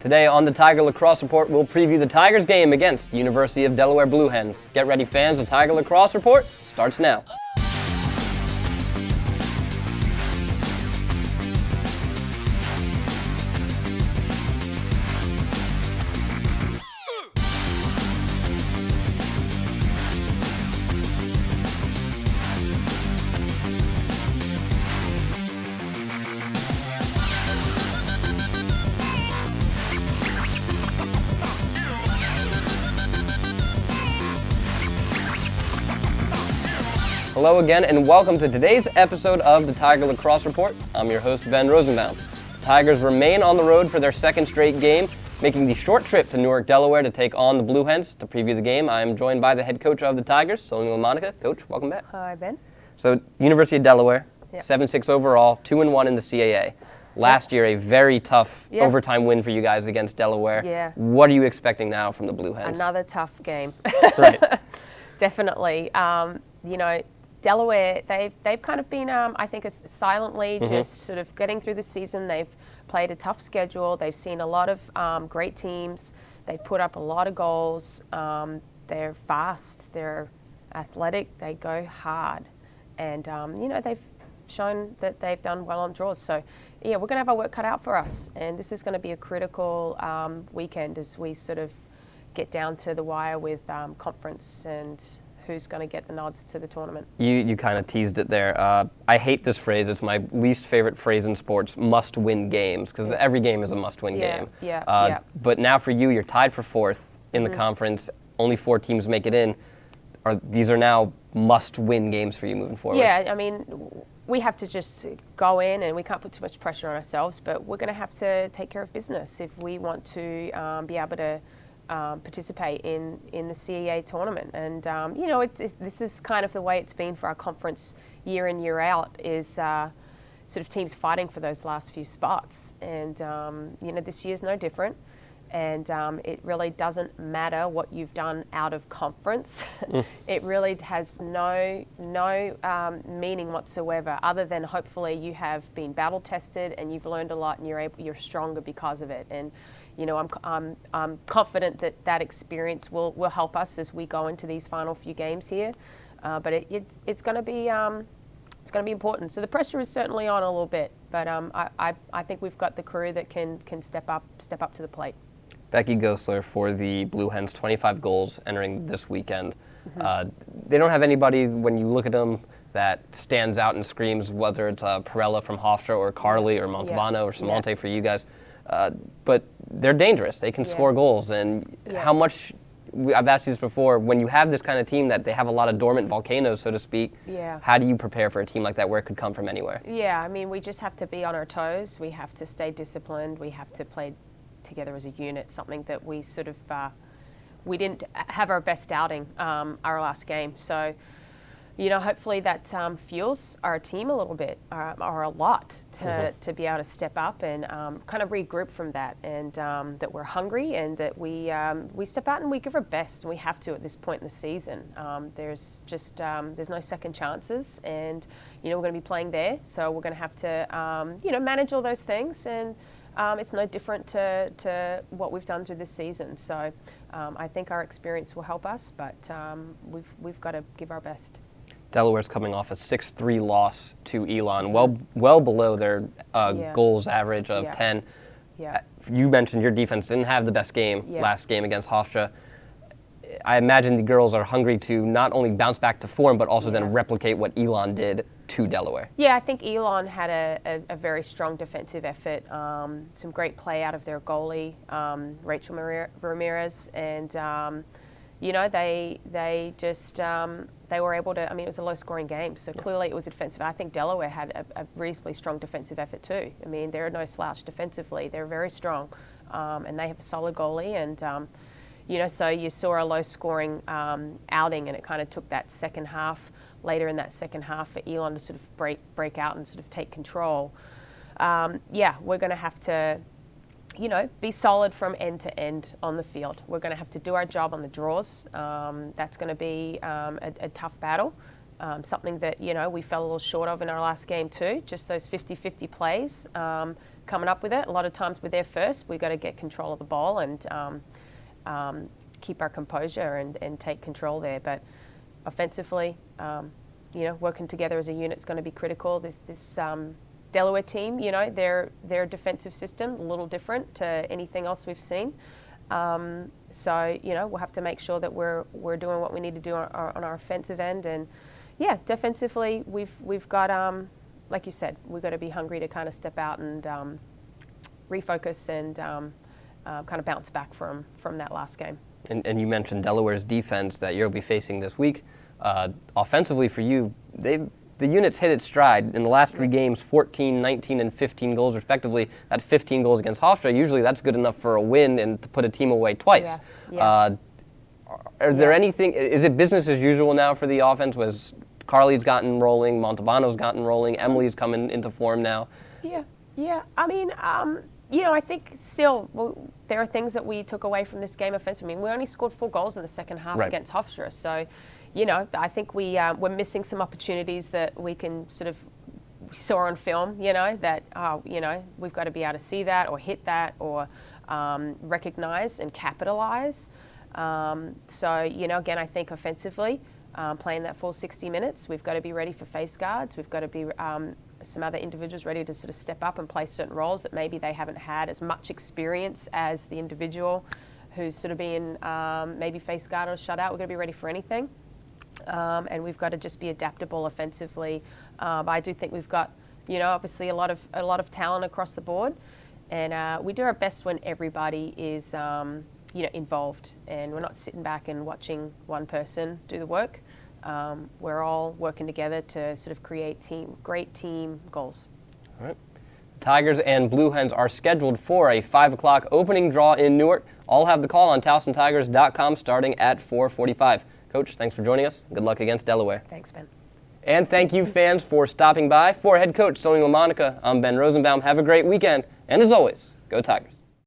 Today on the Tiger Lacrosse Report, we'll preview the Tigers game against University of Delaware Blue Hens. Get ready, fans. The Tiger Lacrosse Report starts now. Hello again, and welcome to today's episode of the Tiger Lacrosse Report. I'm your host, Ben Rosenbaum. The Tigers remain on the road for their second straight game, making the short trip to Newark, Delaware to take on the Blue Hens. To preview the game, I am joined by the head coach of the Tigers, Sonia LaMonica. Coach, welcome back. Hi, Ben. So, University of Delaware, Yep. 7-6 overall, 2-1 in the CAA. Last year, a very tough overtime win for you guys against Delaware. Yeah. What are you expecting now from the Blue Hens? Another tough game. Right. Definitely. Delaware, they've kind of been, I think, silently just sort of getting through the season. They've played a tough schedule. They've seen a lot of great teams. They've put up a lot of goals. They're fast. They're athletic. They go hard. And, they've shown that they've done well on draws. So, yeah, we're going to have our work cut out for us. And this is going to be a critical weekend as we sort of get down to the wire with conference and who's going to get the nods to the tournament. You kind of teased it there. I hate this phrase. It's my least favorite phrase in sports, must-win games, because every game is a must-win game. But now for you, you're tied for fourth in the conference. Only 4 teams make it in. These are now must-win games for you moving forward. Yeah, I mean, we have to just go in, and we can't put too much pressure on ourselves, but we're going to have to take care of business if we want to be able to participate in the CEA tournament. And, this is kind of the way it's been for our conference year in, year out, is sort of teams fighting for those last few spots. And, this year's no different. And it really doesn't matter what you've done out of conference. It really has no meaning whatsoever, other than hopefully you have been battle tested and you've learned a lot and you're stronger because of it. And I'm confident that experience will help us as we go into these final few games here. But it's going to be important. So the pressure is certainly on a little bit, but I think we've got the crew that can step up to the plate. Becky Gosler for the Blue Hens, 25 goals entering this weekend. They don't have anybody, when you look at them, that stands out and screams, whether it's Perella from Hofstra or Carly or Montalbano or Samonte for you guys. But they're dangerous. They can score goals. And how much, I've asked you this before, when you have this kind of team that they have a lot of dormant volcanoes, so to speak, how do you prepare for a team like that where it could come from anywhere? Yeah, I mean, we just have to be on our toes. We have to stay disciplined. We have to play together as a unit, something that we sort of, we didn't have our best outing our last game. So, hopefully that fuels our team a little bit, or a lot, to be able to step up and kind of regroup from that, and that we're hungry and that we step out and we give our best, and we have to at this point in the season. There's no second chances, and we're going to be playing there, so we're going to have to manage all those things, and it's no different to what we've done through this season. So I think our experience will help us, but we've got to give our best. Delaware's coming off a 6-3 loss to Elon, well below their goals average of 10. Yeah. You mentioned your defense didn't have the best game last game against Hofstra. I imagine the girls are hungry to not only bounce back to form, but also then replicate what Elon did to Delaware. Yeah, I think Elon had a very strong defensive effort, some great play out of their goalie, Rachel Ramirez, and they were able to, it was a low-scoring game, so clearly it was defensive. I think Delaware had a reasonably strong defensive effort too. They're no slouch defensively. They're very strong, and they have a solid goalie, and so you saw a low-scoring outing, and it kind of took that second half, later in that second half, for Elon to sort of break out and sort of take control. We're going to have to be solid from end to end on the field. We're going to have to do our job on the draws. That's going to be a tough battle. something that, we fell a little short of in our last game too, just those 50-50 plays, coming up with it. A lot of times we're there first. We've got to get control of the ball and keep our composure and take control there. But offensively, working together as a unit is going to be critical. This Delaware team, their defensive system, a little different to anything else we've seen. So, we'll have to make sure that we're doing what we need to do on our offensive end. And, defensively, we've got, like you said, we've got to be hungry to kind of step out and refocus and kind of bounce back from that last game. And you mentioned Delaware's defense that you'll be facing this week. Offensively for you, the unit's hit its stride. In the last 3 games, 14, 19, and 15 goals respectively. That's 15 goals against Hofstra. Usually that's good enough for a win and to put a team away twice. Yeah. Are there anything, is it business as usual now for the offense? Was Carly's gotten rolling, Montalbano's gotten rolling, Emily's coming into form now? Yeah. I mean, I think still there are things that we took away from this game offensively. I mean, we only scored 4 goals in the second half against Hofstra. So, I think we're missing some opportunities that we can we saw on film, that, we've got to be able to see that or hit that or recognize and capitalize. So, again, I think offensively, playing that full 60 minutes, we've got to be ready for face guards. We've got to be some other individuals ready to sort of step up and play certain roles that maybe they haven't had as much experience as the individual who's sort of being maybe face guard or shutout. We're going to be ready for anything. And we've got to just be adaptable offensively. I do think we've got, obviously a lot of talent across the board, and we do our best when everybody is, involved, and we're not sitting back and watching one person do the work. We're all working together to sort of create great team goals. All right. Tigers and Blue Hens are scheduled for a 5 o'clock opening draw in Newark. I'll have the call on TowsonTigers.com starting at 4:45. Coach, thanks for joining us. Good luck against Delaware. Thanks, Ben. And thank you, fans, for stopping by. For head coach Sonia LaMonica, I'm Ben Rosenbaum. Have a great weekend. And as always, go Tigers.